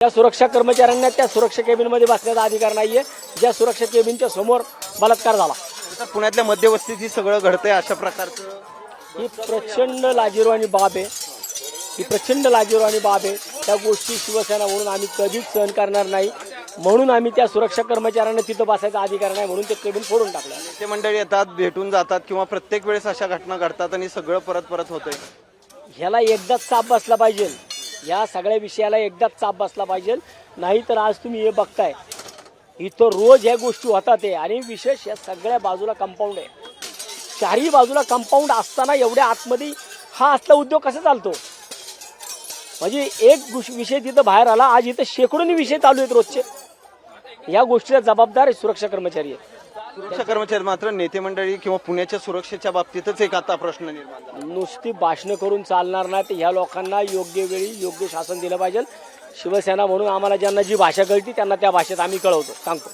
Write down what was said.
त्या सुरक्षा कर्मचाऱ्यांना त्या सुरक्षा केबिनमध्ये बसण्याचा अधिकार नाहीये, ज्या सुरक्षा केबिनच्या समोर बलात्कार झाला। आता पुण्यातल्या मध्यवस्तीत ही सगळं घडतंय अशा प्रकारचं ही प्रचंड लाजिरवाणी बाब आहे, ही प्रचंड लाजिरवाणी बाब आहे। त्या गोष्टी शिवसेना म्हणून आम्ही कधीच सहन करणार नाही, म्हणून आम्ही त्या सुरक्षा कर्मचाऱ्यांना तिथं बसायचा अधिकार नाही म्हणून ते केबिन फोडून टाकलं। नेते मंडळी येतात, भेटून जातात किंवा प्रत्येक वेळेस अशा घटना घडतात आणि सगळं परत परत होतंय। ह्याला एकदाच चाप बसला पाहिजे, या सगळ्या विषयाला एकदाच चाप बसला पाहिजे। नाही तर आज तुम्ही हे बघताय इथं रोज ह्या गोष्टी होतात आहे आणि विशेष या सगळ्या बाजूला कंपाऊंड आहे, चारही बाजूला कंपाऊंड असताना एवढ्या आतमध्ये हा असला उद्योग कसा चालतो? म्हणजे एक विषय तिथं बाहेर आला, आज इथं शेकडोनी विषय चालू आहेत रोजचे। या गोष्टीला जबाबदार सुरक्षा कर्मचारी आहेत। सुरक्षा कर्मचारी मात्र नेते मंडळी किंवा पुण्याच्या सुरक्षेच्या बाबतीतच एक आता प्रश्न निर्माण झाला। नुसती भाषणं करून चालणार नाही, तर ह्या लोकांना योग्य वेळी योग्य शासन दिलं पाहिजे। शिवसेना म्हणून आम्हाला ज्यांना जी भाषा कळती त्यांना त्या भाषेत आम्ही कळवतो, सांगतो।